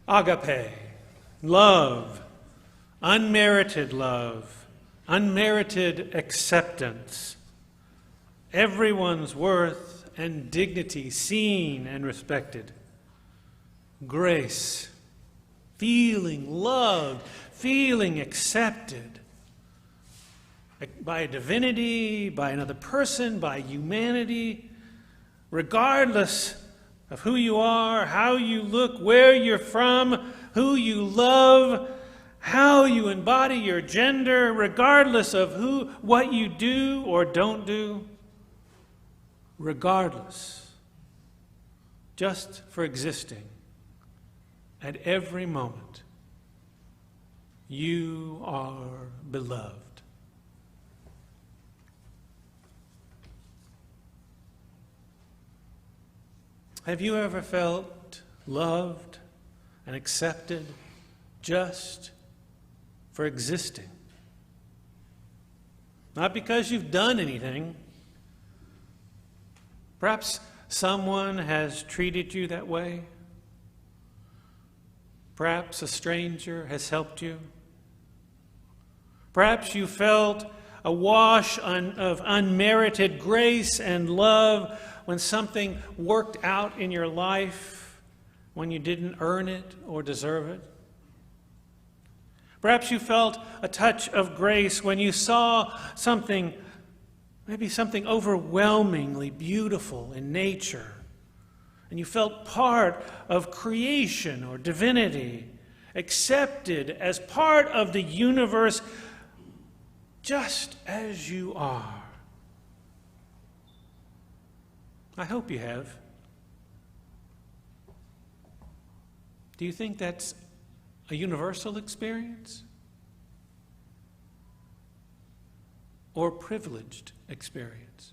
Agape, love, unmerited love, unmerited acceptance, everyone's worth and dignity seen and respected. Grace, feeling loved, feeling accepted by a divinity, by another person, by humanity, regardless of who you are, how you look, where you're from, who you love, how you embody your gender, regardless of what you do or don't do, regardless, just for existing at every moment, you are beloved. Have you ever felt loved and accepted just for existing? Not because you've done anything. Perhaps someone has treated you that way. Perhaps a stranger has helped you. Perhaps you felt a wash of unmerited grace and love when something worked out in your life when you didn't earn it or deserve it. Perhaps you felt a touch of grace when you saw something, maybe something overwhelmingly beautiful in nature, and you felt part of creation or divinity, accepted as part of the universe just as you are. I hope you have. Do you think that's a universal experience? Or privileged experience?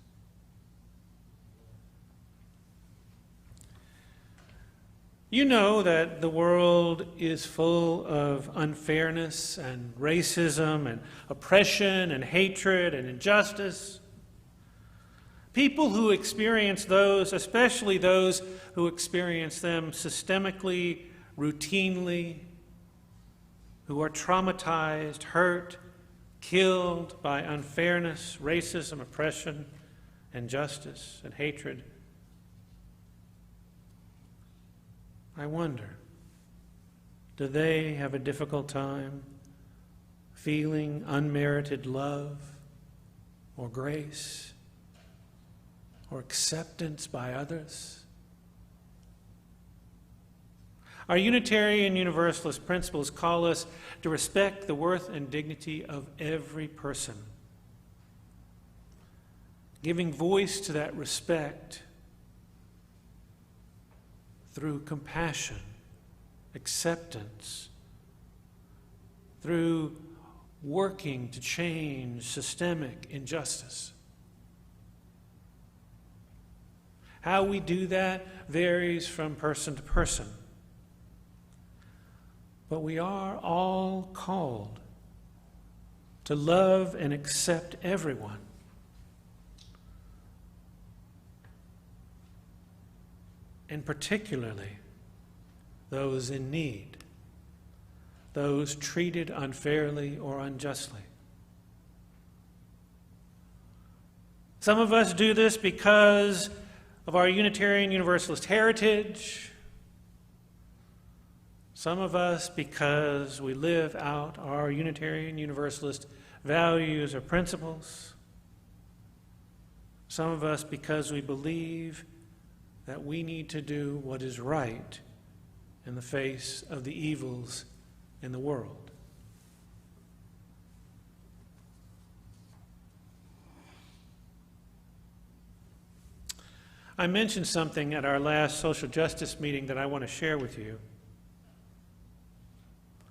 You know that the world is full of unfairness and racism and oppression and hatred and injustice. People who experience those, especially those who experience them systemically, routinely, who are traumatized, hurt, killed by unfairness, racism, oppression, injustice, and hatred. I wonder, do they have a difficult time feeling unmerited love or grace or acceptance by others? Our Unitarian Universalist principles call us to respect the worth and dignity of every person. Giving voice to that respect through compassion, acceptance, through working to change systemic injustice. How we do that varies from person to person. But we are all called to love and accept everyone. And particularly those in need, those treated unfairly or unjustly. Some of us do this because of our Unitarian Universalist heritage. Some of us because we live out our Unitarian Universalist values or principles. Some of us because we believe that we need to do what is right in the face of the evils in the world. I mentioned something at our last social justice meeting that I want to share with you.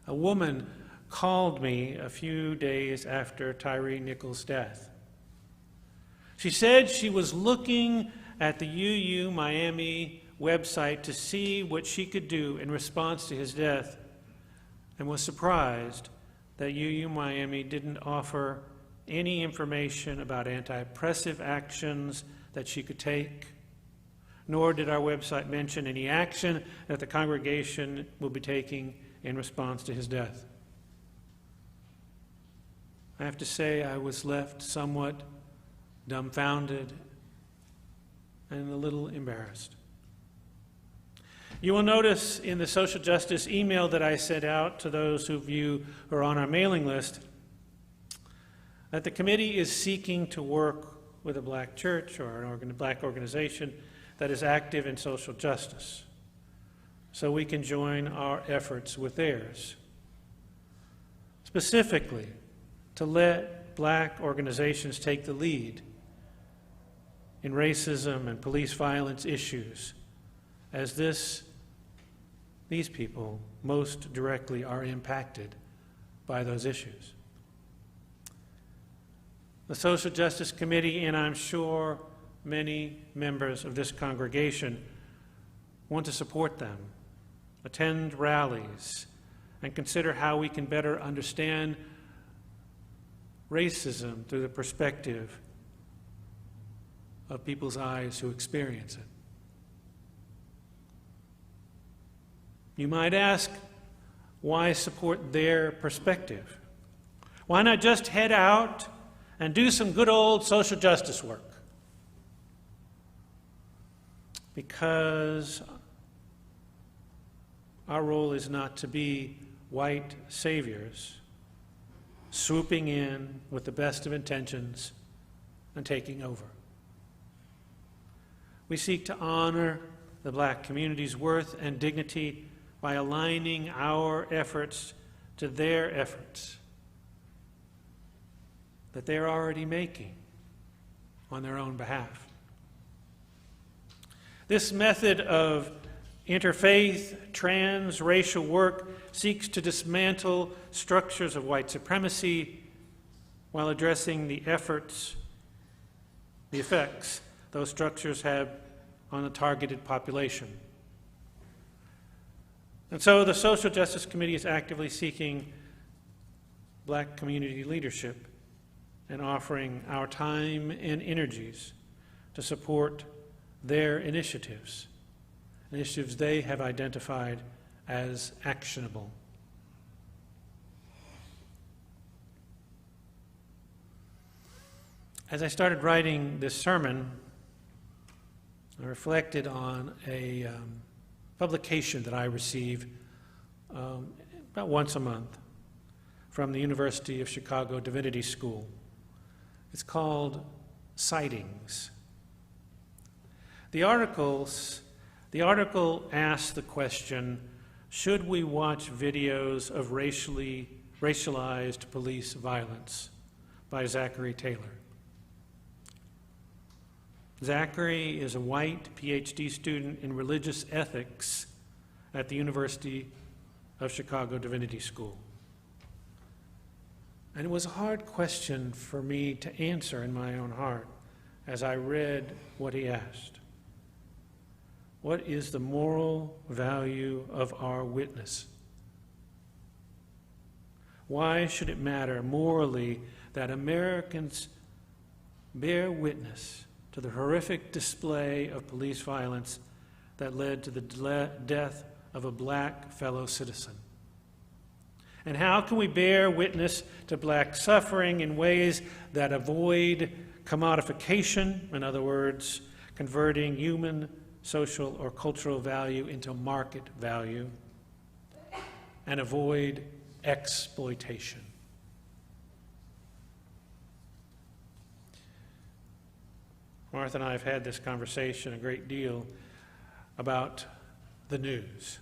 A woman called me a few days after Tyree Nichols' death. She said she was looking at the UU Miami website to see what she could do in response to his death, and was surprised that UU Miami didn't offer any information about anti-oppressive actions that she could take, nor did our website mention any action that the congregation will be taking in response to his death. I have to say I was left somewhat dumbfounded and a little embarrassed. You will notice in the social justice email that I sent out to those of you who are on our mailing list that the committee is seeking to work with a black church or a black organization that is active in social justice, so we can join our efforts with theirs. Specifically, to let black organizations take the lead in racism and police violence issues, as these people most directly are impacted by those issues. The Social Justice Committee, and I'm sure many members of this congregation, want to support them, attend rallies, and consider how we can better understand racism through the perspective of people's eyes who experience it. You might ask, why support their perspective? Why not just head out and do some good old social justice work? Because our role is not to be white saviors swooping in with the best of intentions and taking over. We seek to honor the black community's worth and dignity by aligning our efforts to their efforts that they're already making on their own behalf. This method of interfaith, trans-racial work seeks to dismantle structures of white supremacy while addressing the effects those structures have on the targeted population. And so the Social Justice Committee is actively seeking black community leadership and offering our time and energies to support their initiatives they have identified as actionable. As I started writing this sermon, I reflected on a publication that I receive about once a month from the University of Chicago Divinity School. It's called Sightings. The article asks the question, should we watch videos of racialized police violence, by Zachary Taylor. Zachary is a white PhD student in religious ethics at the University of Chicago Divinity School. And it was a hard question for me to answer in my own heart as I read what he asked. What is the moral value of our witness? Why should it matter morally that Americans bear witness to the horrific display of police violence that led to the death of a black fellow citizen? And how can we bear witness to black suffering in ways that avoid commodification, in other words, converting human, social, or cultural value into market value, and avoid exploitation? Martha and I have had this conversation a great deal about the news.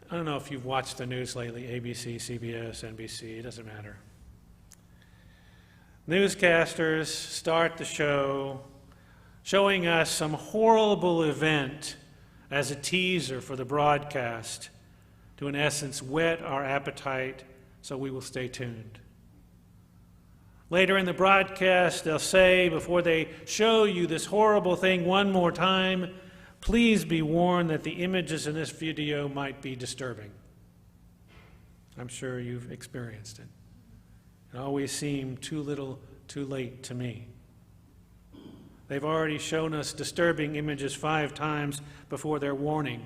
I don't know if you've watched the news lately, ABC, CBS, NBC, it doesn't matter. Newscasters start the show showing us some horrible event as a teaser for the broadcast to, in essence, whet our appetite so we will stay tuned. Later in the broadcast, they'll say, before they show you this horrible thing one more time, please be warned that the images in this video might be disturbing. I'm sure you've experienced it. It always seemed too little, too late to me. They've already shown us disturbing images 5 times before their warning.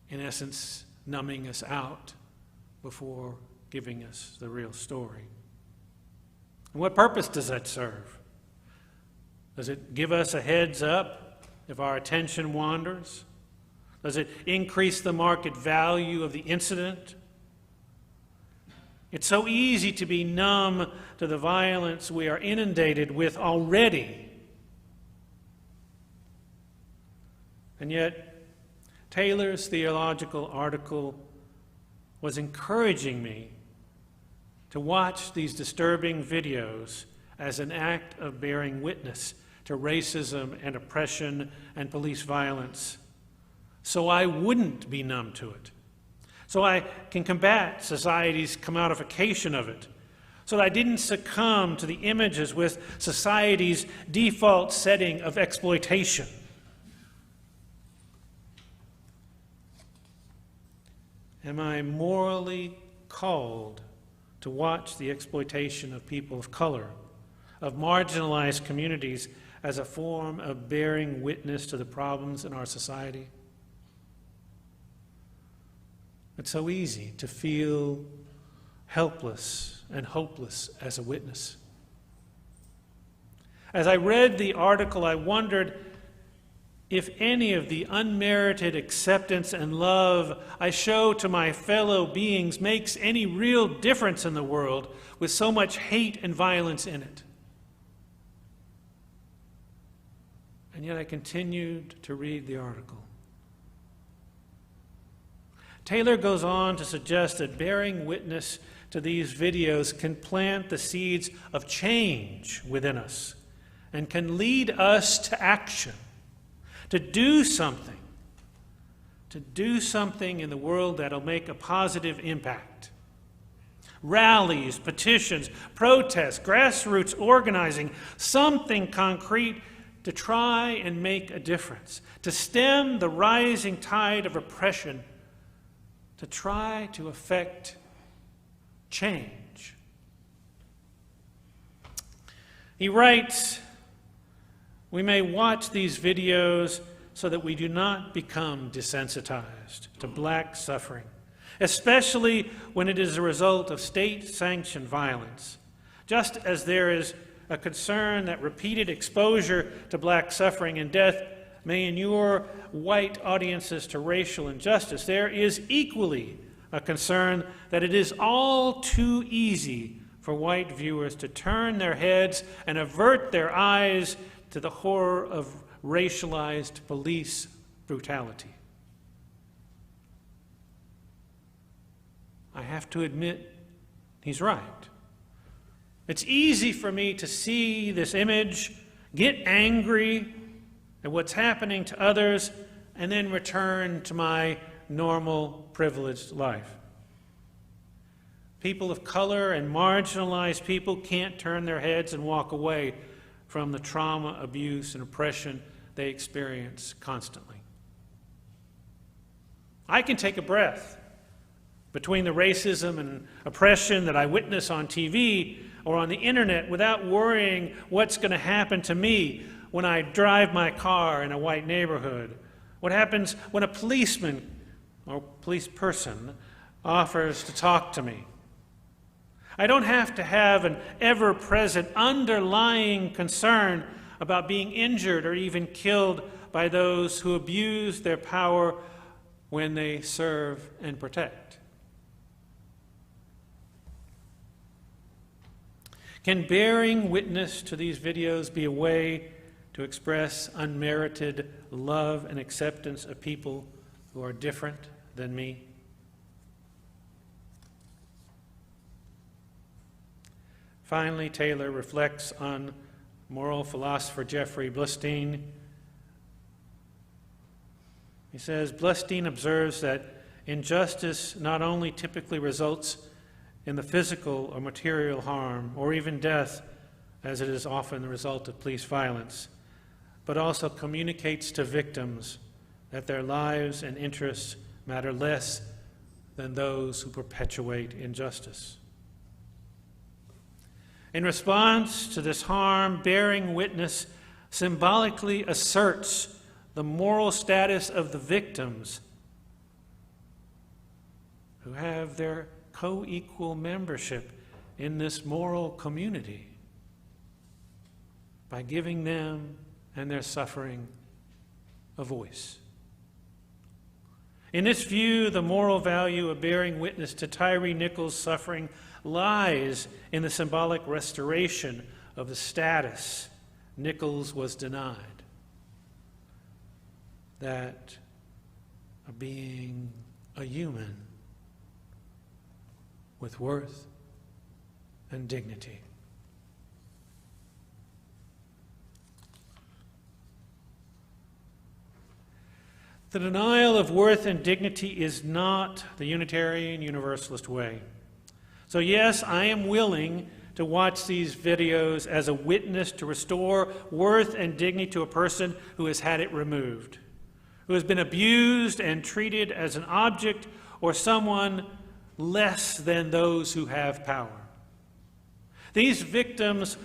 In essence, numbing us out before giving us the real story. And what purpose does that serve? Does it give us a heads up if our attention wanders? Does it increase the market value of the incident? It's so easy to be numb to the violence we are inundated with already. And yet, Taylor's theological article was encouraging me to watch these disturbing videos as an act of bearing witness to racism and oppression and police violence, so I wouldn't be numb to it, so I can combat society's commodification of it, so that I didn't succumb to the images with society's default setting of exploitation. Am I morally called to watch the exploitation of people of color, of marginalized communities, as a form of bearing witness to the problems in our society? It's so easy to feel helpless and hopeless as a witness. As I read the article, I wondered if any of the unmerited acceptance and love I show to my fellow beings makes any real difference in the world with so much hate and violence in it. And yet I continued to read the article. Taylor goes on to suggest that bearing witness to these videos can plant the seeds of change within us and can lead us to action, to do something in the world that'll make a positive impact. Rallies, petitions, protests, grassroots organizing, something concrete to try and make a difference, to stem the rising tide of oppression, to try to effect change. He writes, "We may watch these videos so that we do not become desensitized to black suffering, especially when it is a result of state-sanctioned violence. Just as there is a concern that repeated exposure to black suffering and death may inure white audiences to racial injustice, there is equally a concern that it is all too easy for white viewers to turn their heads and avert their eyes to the horror of racialized police brutality." I have to admit, he's right. It's easy for me to see this image, get angry at what's happening to others, and then return to my normal, privileged life. People of color and marginalized people can't turn their heads and walk away from the trauma, abuse, and oppression they experience constantly. I can take a breath between the racism and oppression that I witness on TV or on the internet without worrying what's going to happen to me when I drive my car in a white neighborhood. What happens when a policeman or police person offers to talk to me? I don't have to have an ever-present underlying concern about being injured or even killed by those who abuse their power when they serve and protect. Can bearing witness to these videos be a way to express unmerited love and acceptance of people who are different than me? Finally, Taylor reflects on moral philosopher Jeffrey Blestein. He says, Blestein observes that injustice not only typically results in the physical or material harm, or even death, as it is often the result of police violence, but also communicates to victims that their lives and interests matter less than those who perpetuate injustice. In response to this harm, bearing witness symbolically asserts the moral status of the victims who have their co-equal membership in this moral community by giving them and their suffering a voice. In this view, the moral value of bearing witness to Tyree Nichols' suffering lies in the symbolic restoration of the status Nichols was denied, that of being a human with worth and dignity. The denial of worth and dignity is not the Unitarian Universalist way. So yes, I am willing to watch these videos as a witness to restore worth and dignity to a person who has had it removed, who has been abused and treated as an object or someone less than those who have power. These victims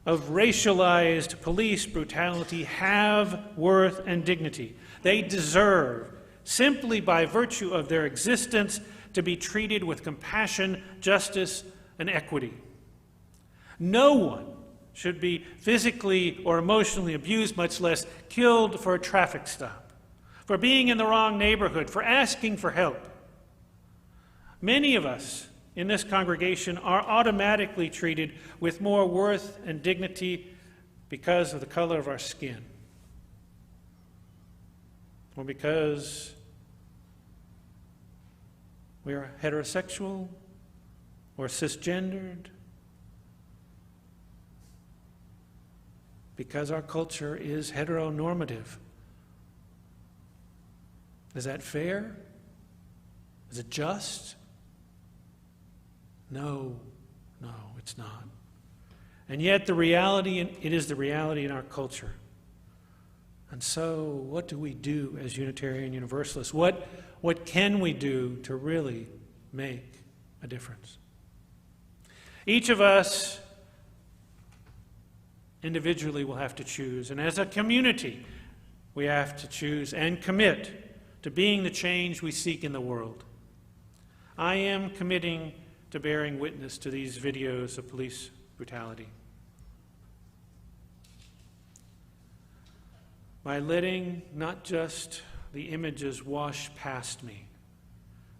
of racialized police brutality have worth and dignity. They deserve, simply by virtue of their existence, to be treated with compassion, justice, and equity. No one should be physically or emotionally abused, much less killed for a traffic stop, for being in the wrong neighborhood, for asking for help. Many of us in this congregation are automatically treated with more worth and dignity because of the color of our skin, or because we are heterosexual or cisgendered, because our culture is heteronormative. Is that fair? Is it just? No, it's not. And yet it is the reality in our culture. And so what do we do as Unitarian Universalists? What can we do to really make a difference? Each of us individually will have to choose, and as a community, we have to choose and commit to being the change we seek in the world. I am committing to bearing witness to these videos of police brutality. By letting not just the images wash past me,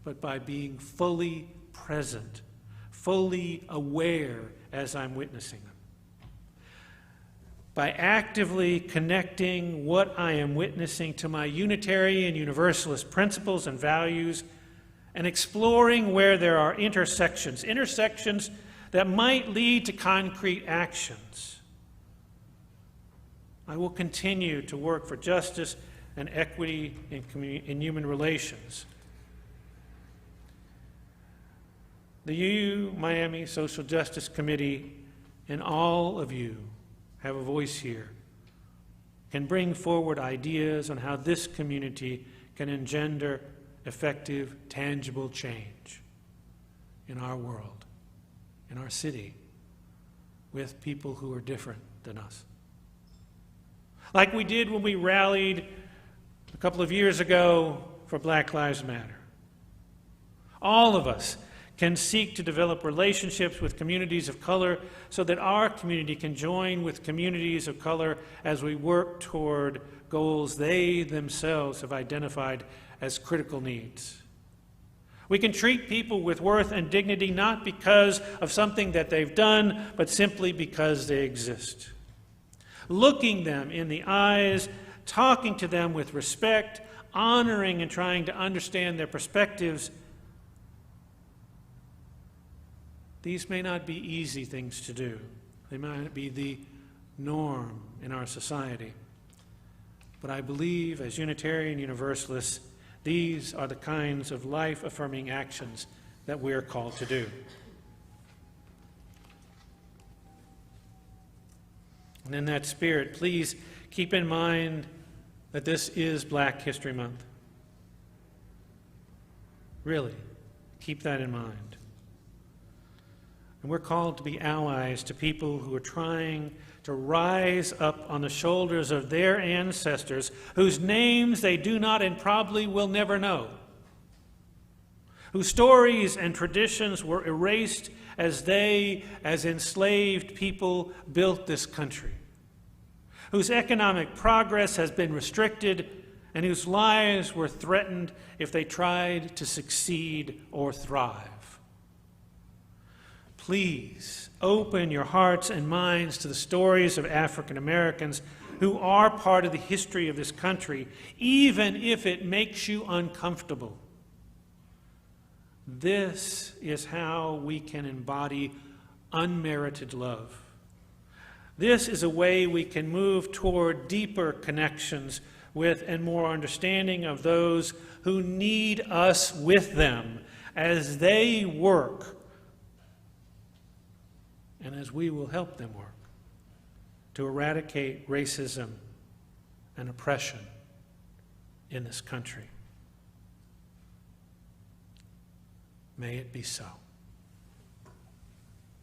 but by being fully present, fully aware as I'm witnessing them. By actively connecting what I am witnessing to my Unitarian Universalist principles and values, and exploring where there are intersections that might lead to concrete actions. I will continue to work for justice and equity in human relations. The UU Miami Social Justice Committee and all of you have a voice here, can bring forward ideas on how this community can engender effective, tangible change in our world, in our city, with people who are different than us. Like we did when we rallied a couple of years ago for Black Lives Matter. All of us can seek to develop relationships with communities of color so that our community can join with communities of color as we work toward goals they themselves have identified as critical needs. We can treat people with worth and dignity not because of something that they've done, but simply because they exist. Looking them in the eyes, talking to them with respect, honoring and trying to understand their perspectives. These may not be easy things to do. They might not be the norm in our society. But I believe, as Unitarian Universalists, these are the kinds of life-affirming actions that we are called to do. And in that spirit, please keep in mind that this is Black History Month. Really, keep that in mind. And we're called to be allies to people who are trying to rise up on the shoulders of their ancestors, whose names they do not and probably will never know, whose stories and traditions were erased as they, as enslaved people, built this country, whose economic progress has been restricted, and whose lives were threatened if they tried to succeed or thrive. Please open your hearts and minds to the stories of African Americans who are part of the history of this country, even if it makes you uncomfortable. This is how we can embody unmerited love. This is a way we can move toward deeper connections with and more understanding of those who need us with them as they work and as we will help them work to eradicate racism and oppression in this country. May it be so.